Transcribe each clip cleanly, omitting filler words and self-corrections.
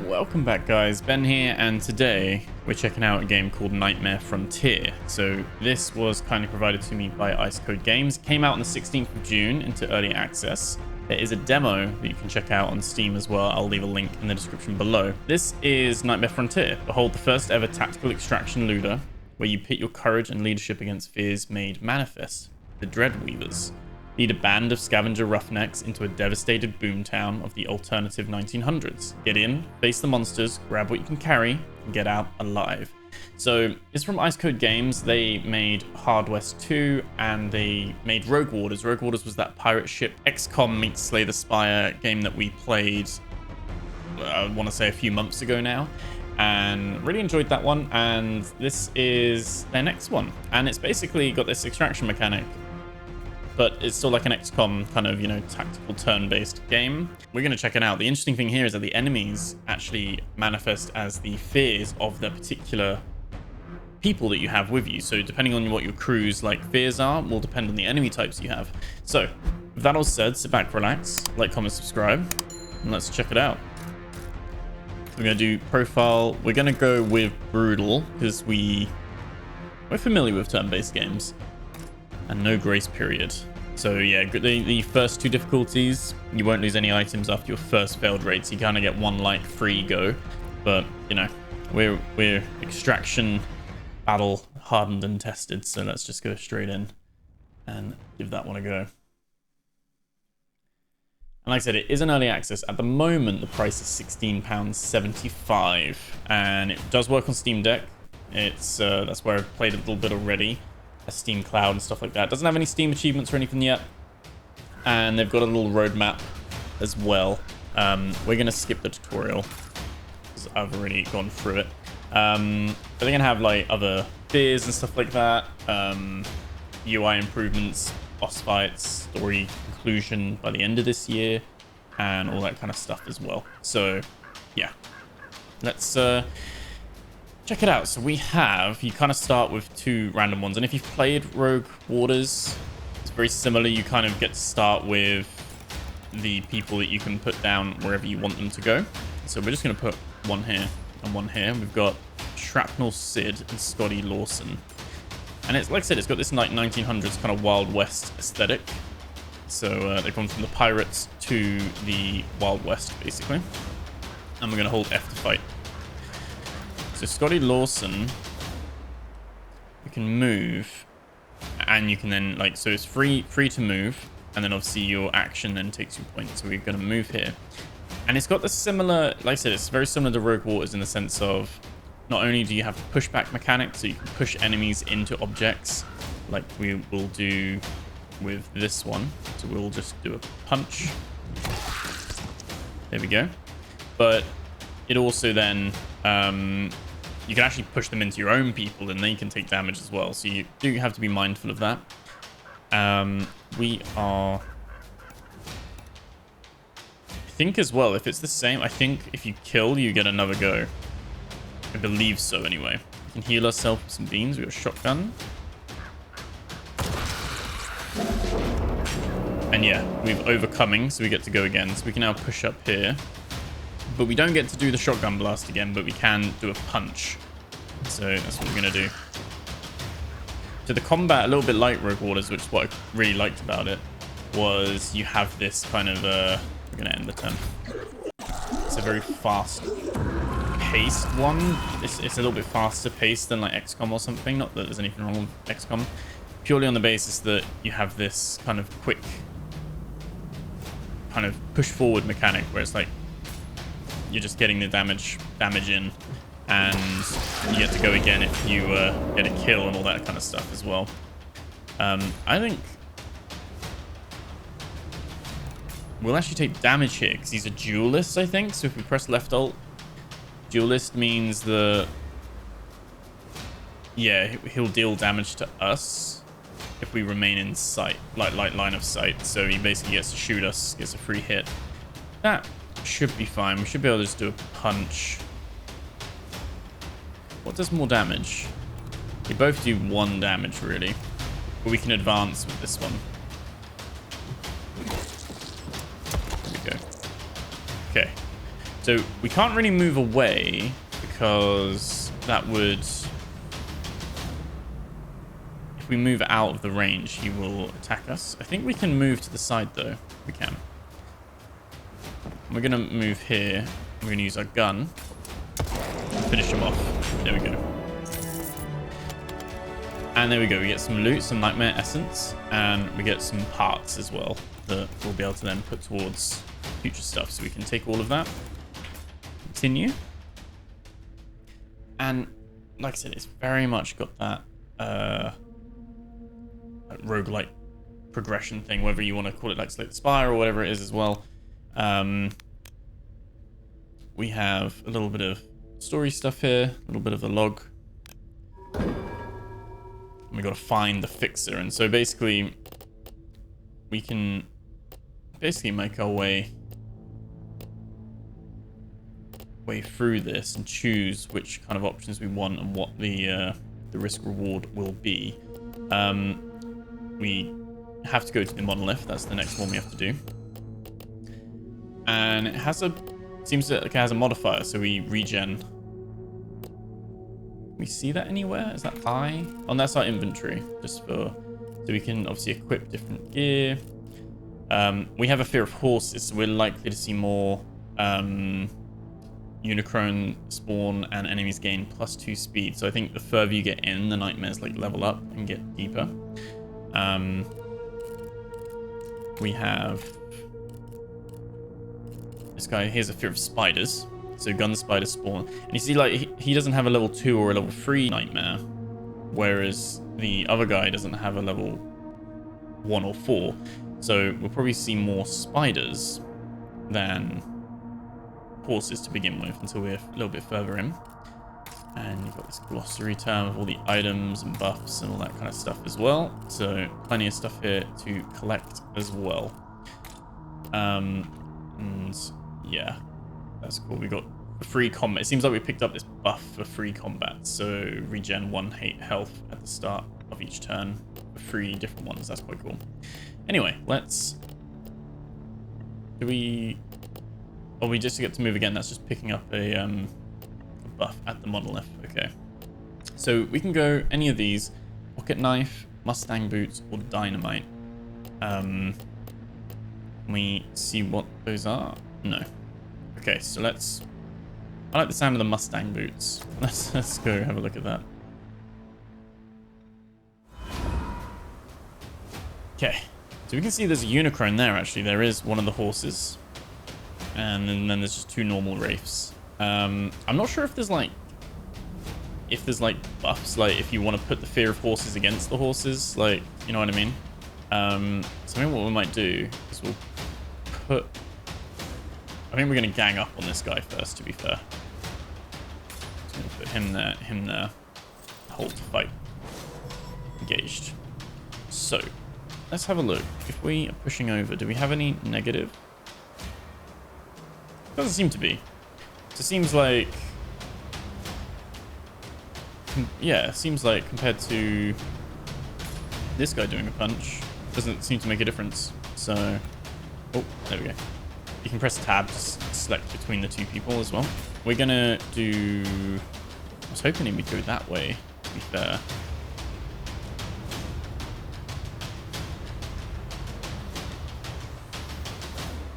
Welcome back, guys. Ben here, and today we're checking out a game called Nightmare Frontier. So this was kindly provided to me by Ice Code Games. It came out on the 16th of June into early access. There is a demo that you can check out on Steam as well. I'll leave a link in the description below. This is Nightmare Frontier. Behold the first ever tactical extraction looter, where you pit your courage and leadership against fears made manifest, the Dreadweavers. Lead a band of scavenger roughnecks into a devastated boomtown of the alternative 1900s. Get in, face the monsters, grab what you can carry, and get out alive. So it's from Ice Code Games. They made Hard West 2 and they made Rogue Warders. Rogue Warders was that pirate ship XCOM meets Slay the Spire game that we played, I want to say a few months ago now. And really enjoyed that one. And this is their next one. And it's basically got this extraction mechanic, but it's still like an XCOM kind of, tactical turn-based game. We're going to check it out. The interesting thing here is that the enemies actually manifest as the fears of the particular people that you have with you. So depending on what your crew's fears are, will depend on the enemy types you have. So with that all said, sit back, relax, like, comment, subscribe, and let's check it out. We're going to do profile. We're going to go with brutal because we're familiar with turn-based games. And no grace period. So yeah, the first two difficulties, you won't lose any items after your first failed raid. So you kind of get one free go. But we're extraction battle hardened and tested. So let's just go straight in and give that one a go. And like I said, it is an early access. At the moment, the price is £16.75, and it does work on Steam Deck. It's that's where I've played a little bit already. A Steam Cloud and stuff like that. It doesn't have any Steam achievements or anything yet, and they've got a little roadmap as well. We're gonna skip the tutorial because I've already gone through it. But they're gonna have other fears and stuff like that, UI improvements, boss fights, story conclusion by the end of this year, and all that kind of stuff as well. So yeah, let's check it out. So you kind of start with two random ones. And if you've played Rogue Warders, it's very similar. You kind of get to start with the people that you can put down wherever you want them to go. So we're just going to put one here and one here. We've got Shrapnel Sid and Scotty Lawson. And it's like I said, it's got this 1900s kind of Wild West aesthetic. So they've gone from the pirates to the Wild West, basically. And we're going to hold F to fight. So Scotty Lawson, you can move, and you can then so it's free to move, and then obviously your action then takes you points. So we're going to move here, and it's got the similar, like I said, it's very similar to Rogue Waters in the sense of not only do you have pushback mechanics, so you can push enemies into objects, like we will do with this one. So we'll just do a punch. There we go. But it also then you can actually push them into your own people, and they can take damage as well. So you do have to be mindful of that. We are, I think as well, if it's the same, I think if you kill, you get another go. I believe so anyway. We can heal ourselves with some beans. We got a shotgun. And yeah, we've overcoming, so we get to go again. So we can now push up here. But we don't get to do the shotgun blast again, but we can do a punch. So that's what we're going to do. So the combat, a little bit like Rogue Waters, which is what I really liked about it, was you have this kind of, we're going to end the turn. It's a very fast-paced one. It's a little bit faster paced than XCOM or something. Not that there's anything wrong with XCOM. Purely on the basis that you have this kind of quick, kind of push-forward mechanic where it's you're just getting the damage in, and you get to go again if you get a kill and all that kind of stuff as well. I think we'll actually take damage here because he's a duelist, I think. So if we press left alt, duelist means he'll deal damage to us if we remain in sight, line of sight. So he basically gets to shoot us, gets a free hit. That should be fine. We should be able to just do a punch. What does more damage? They both do 1 damage, really. But we can advance with this one. There we go. Okay. So we can't really move away because that would... If we move out of the range, he will attack us. I think we can move to the side, though. We can. We're going to move here. We're going to use our gun. Finish him off. There we go. And there we go. We get some loot, some nightmare essence, and we get some parts as well that we'll be able to then put towards future stuff. So we can take all of that. Continue. And like I said, it's very much got that roguelike progression thing, whether you want to call it like Slay the Spire or whatever it is as well. We have a little bit of story stuff here, a little bit of the log. We got to find the fixer, and so basically we can make our way through this and choose which kind of options we want and what the risk reward will be. We have to go to the monolith. That's the next one we have to do, and it has seems like it has a modifier, so we regen. We see that anywhere? Is that high? Oh, that's our inventory, just for... So we can obviously equip different gear. We have a fear of horses, so we're likely to see more Unicron spawn and enemies gain +2 speed. So I think the further you get in, the nightmares like level up and get deeper. We have... This guy, he has a fear of spiders. So gun spider spawn, and you see like he doesn't have a level 2 or a level 3 nightmare, whereas the other guy doesn't have a level 1 or 4. So we'll probably see more spiders than horses to begin with until we're a little bit further in. And you've got this glossary term of all the items and buffs and all that kind of stuff as well. So plenty of stuff here to collect as well. And yeah. That's cool. We got free combat. It seems like we picked up this buff for free combat. So regen 1 health at the start of each turn for 3 different ones. That's quite cool. Anyway, let's... we just get to move again. That's just picking up a buff at the monolith. Okay. So we can go any of these. Pocket knife, Mustang boots, or dynamite. We see what those are? No. Okay, so let's... I like the sound of the Mustang boots. Let's go have a look at that. Okay, so we can see there's a Unicron there, actually. There is one of the horses. And then there's just 2 normal wraiths. I'm not sure if there's like buffs, like if you want to put the fear of horses against the horses, like, you know what I mean? So maybe what we might do is we'll put... I think we're going to gang up on this guy first, to be fair. Just going to put him there. Hold to fight. Engaged. So, let's have a look. If we are pushing over, do we have any negative? Doesn't seem to be. So it seems like... yeah, it seems like compared to this guy doing a punch, doesn't seem to make a difference. So, oh, there we go. You can press tab to select between the 2 people as well. We're gonna do... I was hoping we'd go that way, to be fair.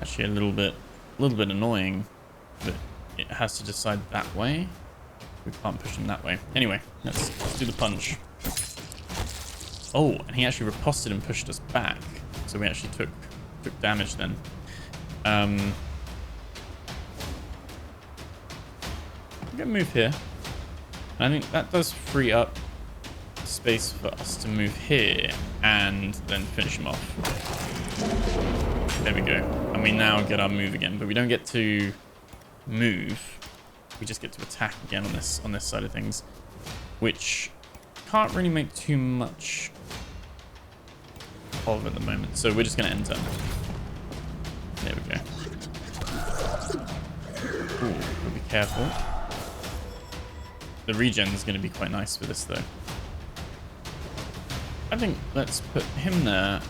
Actually a little bit annoying, but it has to decide that way. We can't push him that way. Anyway, let's do the punch. Oh, and he actually riposted and pushed us back. So we actually took damage then. I'm gonna move here. And I think that does free up space for us to move here and then finish him off. There we go. And we now get our move again, but we don't get to move. We just get to attack again on this side of things, which can't really make too much of at the moment. So we're just gonna enter. There we go. Ooh, we'll be careful. The regen is going to be quite nice for this, though. I think let's put him there.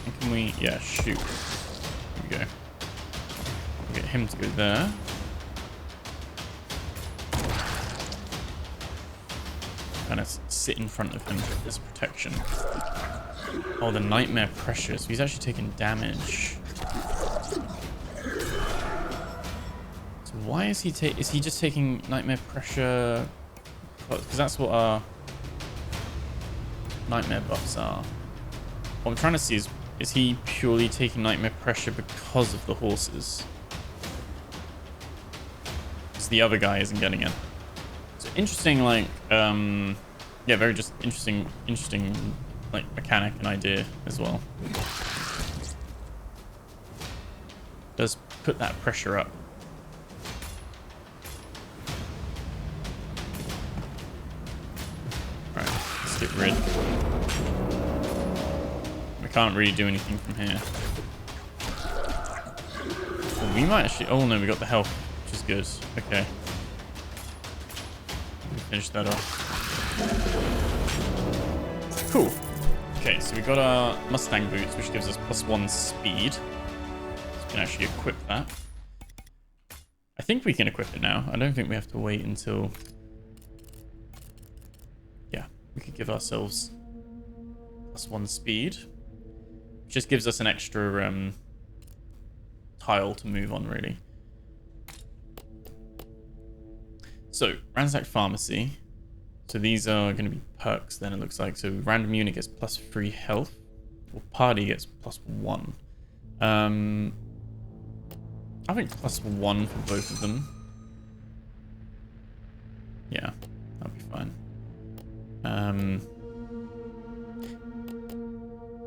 And can we... yeah, shoot. There we go. We'll get him to go there. kind of sit in front of him as protection. Oh, the nightmare pressure. So he's actually taking damage. So why is he just taking nightmare pressure? Because that's what our nightmare buffs are. What I'm trying to see is he purely taking nightmare pressure because of the horses? Because the other guy isn't getting it. So interesting, like, yeah, very just interesting, like, mechanic and idea as well. Does put that pressure up. Right, let's get rid. We can't really do anything from here. Well, we might actually... Oh no, we got the health, which is good. Okay. Finish that off. Cool. Okay, so we got our Mustang boots, which gives us +1 speed. So we can actually equip that. I think we can equip it now. I don't think we have to wait until... Yeah, we could give ourselves +1 speed. Which just gives us an extra tile to move on, really. So, ransack pharmacy. So these are going to be perks then, it looks like. So random unit gets +3 health. Or party gets +1. I think +1 for both of them. Yeah, that'll be fine. And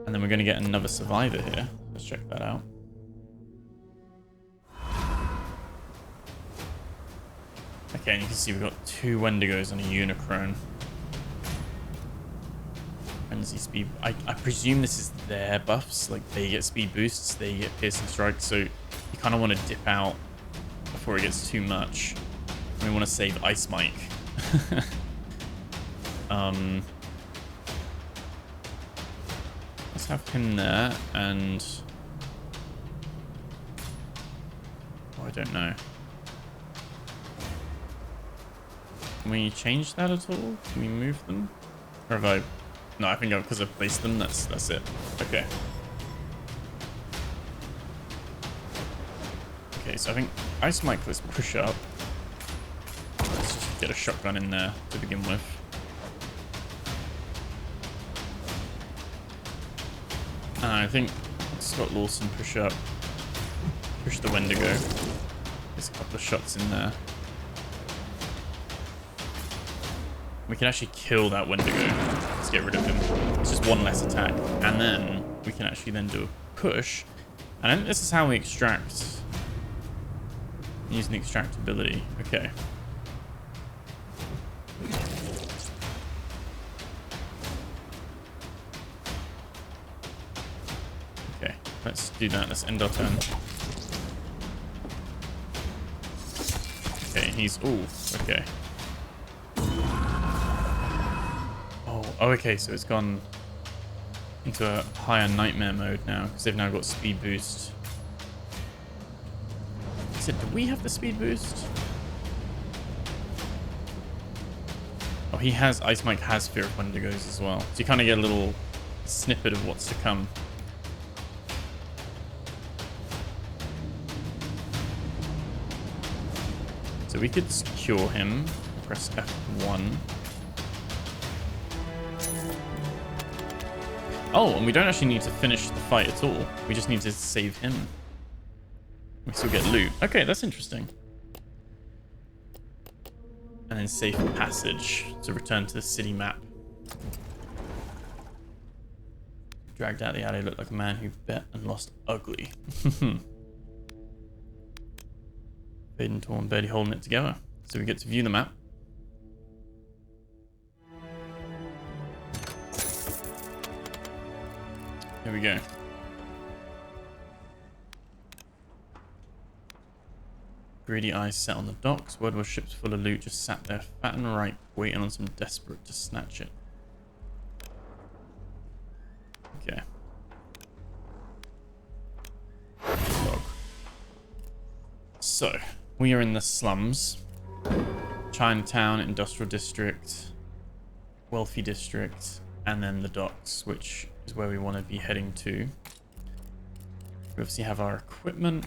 then we're going to get another survivor here. Let's check that out. Okay, and you can see we've got 2 Wendigos and a Unicron. Frenzy speed. I presume this is their buffs. Like, they get speed boosts, they get piercing strikes, so you kind of want to dip out before it gets too much. We want to save Ice Mike. Let's have him there, and... Oh, I don't know. Can we change that at all? Can we move them? Or have I... No, I think because I've placed them, that's it. Okay. Okay, so I think Ice Mike, let's push up. Let's just get a shotgun in there to begin with. And I think Scott Lawson push up. Push the Wendigo. There's a couple of shots in there. We can actually kill that Wendigo. Let's get rid of him. It's just 1 less attack. And then we can actually then do a push. And then this is how we extract. Using the extract ability. Okay. Okay, let's do that. Let's end our turn. Okay, he's... Ooh, okay. Oh, okay, so it's gone into a higher nightmare mode now, because they've now got speed boost. So do we have the speed boost? Oh, he has... Ice Mike has Fear of Wendigos as well. So you kind of get a little snippet of what's to come. So we could secure him. Press F1. Oh, and we don't actually need to finish the fight at all. We just need to save him. We still get loot. Okay, that's interesting. And then safe passage to return to the city map. Dragged out the alley, looked like a man who bet and lost ugly. Fade and torn, barely holding it together. So we get to view the map. Here we go. Greedy eyes set on the docks. Word was ships full of loot just sat there fat and ripe, waiting on some desperate to snatch it. Okay. Dog. So, we are in the slums. Chinatown, Industrial District. wealthy district, and then the docks, which is where we want to be heading to. We obviously have our equipment.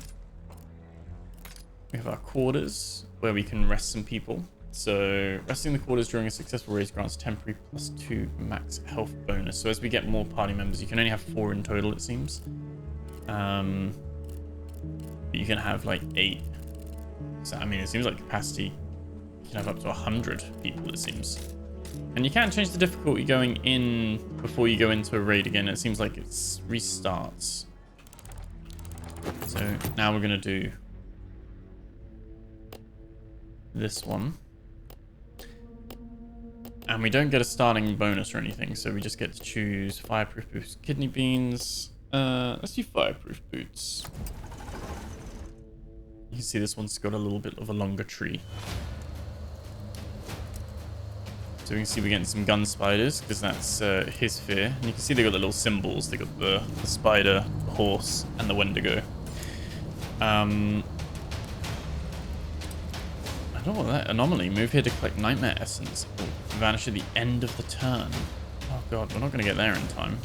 We have our quarters, where we can rest some people. So resting the quarters during a successful race grants temporary +2 max health bonus. So as we get more party members, you can only have 4 in total, it seems. But you can have like 8. So I mean, it seems like capacity, you can have up to 100 people, it seems. And you can change the difficulty going in before you go into a raid again. It seems like it restarts. So now we're going to do this one. And we don't get a starting bonus or anything, so we just get to choose fireproof boots, kidney beans. Let's do fireproof boots. You can see this one's got a little bit of a longer tree. So we can see we're getting some gun spiders, because that's his fear. And you can see they got the little symbols. They got the spider, the horse, and the Wendigo. I don't know what that anomaly. Move here to collect nightmare essence. It will vanish at the end of the turn. Oh god, we're not going to get there in time.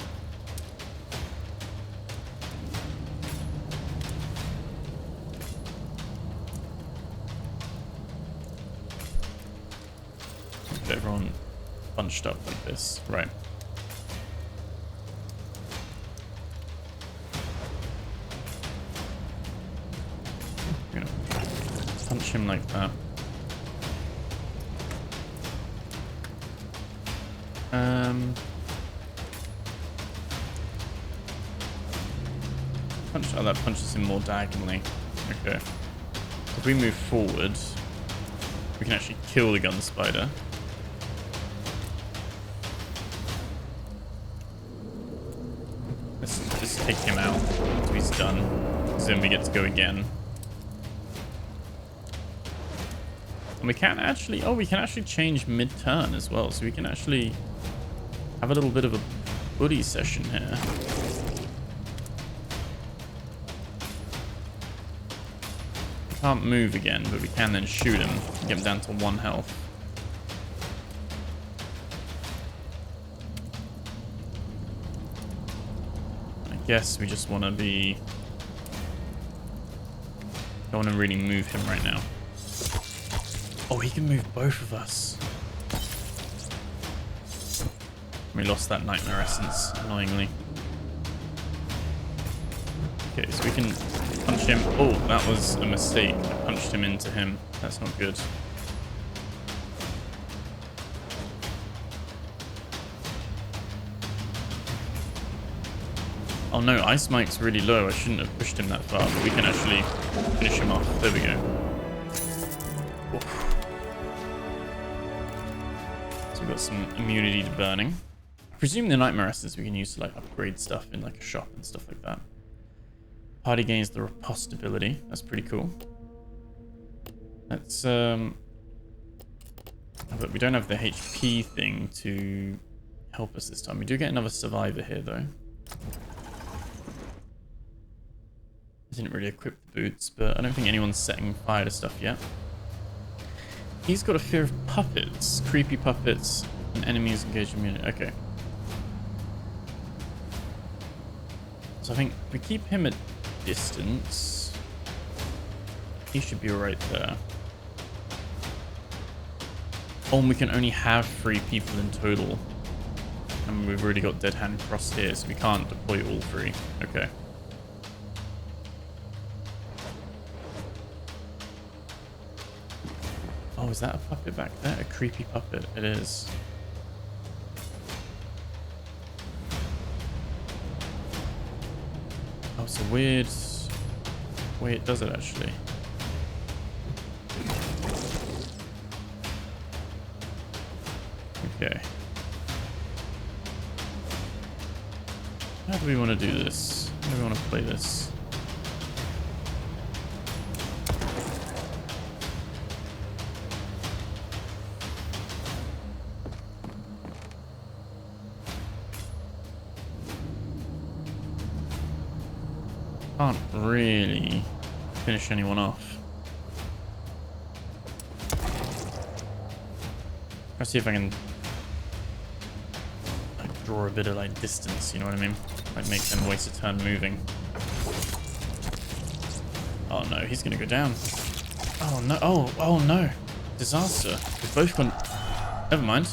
Get everyone bunched up like this. Right. I'm going to punch him like that. Oh, that punches him more diagonally. Okay. If we move forward, we can actually kill the gun spider. Let's just take him out until he's done. So then we get to go again. And we can actually... Oh, we can actually change mid-turn as well. So we can actually have a little bit of a buddy session here. We can't move again, but we can then shoot him and get him down to 1 health. I guess we just want to be... Don't want to really move him right now. Oh, he can move both of us. We lost that nightmare essence, annoyingly. Okay, so we can punch him. Oh, that was a mistake. I punched him into him. That's not good. Oh no, Ice Mike's really low. I shouldn't have pushed him that far, but we can actually finish him off. There we go. Oof. So we've got some immunity to burning. I presume the nightmare essence we can use to like upgrade stuff in like a shop and stuff like that. Party gains the riposte ability. That's pretty cool. Let's but we don't have the HP thing to help us this time. We do get another survivor here though. I didn't really equip the boots, but I don't think anyone's setting fire to stuff yet. He's got a fear of puppets. Creepy puppets and enemies engage immunity. Okay. So I think if we keep him at distance, he should be right there. Oh, and we can only have 3 people in total. And we've already got Dead Hand Cross here, so we can't deploy all 3. Okay. Oh, is that a puppet back there? A creepy puppet. It is. Oh, it's a weird way it does it, actually. Okay. How do we want to do this? How do we want to play this? Can't really finish anyone off. Let's see if I can draw a bit of like distance, you know what I mean? Like make them waste a turn moving. Oh no, he's gonna go down. Oh no, oh no. Disaster. We've both gone... Never mind.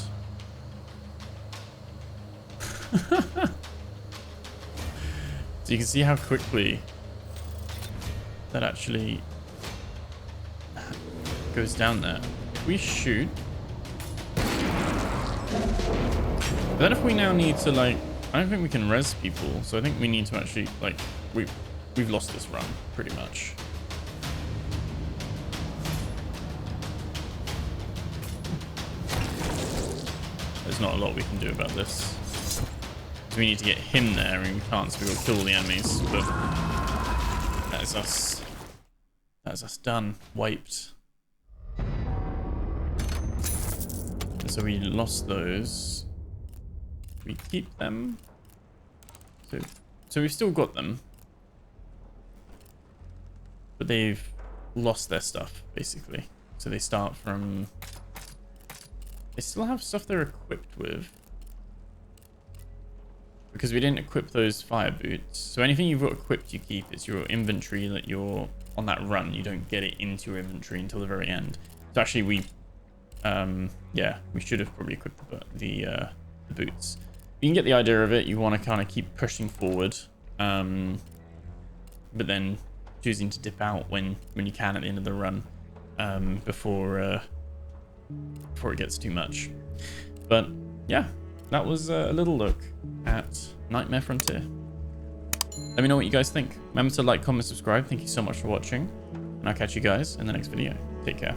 So you can see how quickly that actually goes down there. If we shoot... But then if we now need to like... I don't think we can res people, so I think we need to actually like... We've lost this run, pretty much. There's not a lot we can do about this. We need to get him there, and we can't, so we've got to kill all the enemies, but that is us. That is us done. Wiped. And so we lost those. We keep them. So we've still got them. But they've lost their stuff, basically. So they start from... They still have stuff they're equipped with. Because we didn't equip those fire boots. So anything you've got equipped you keep. It's your inventory that you're on that run. You don't get it into your inventory until the very end. So actually we... yeah, we should have probably equipped the boots. You can get the idea of it. You want to kind of keep pushing forward. But then choosing to dip out when you can at the end of the run. Before it gets too much. But yeah, that was a little look at Nightmare Frontier. Let me know what you guys think. Remember to like, comment, subscribe. Thank you so much for watching, and I'll catch you guys in the next video. Take care.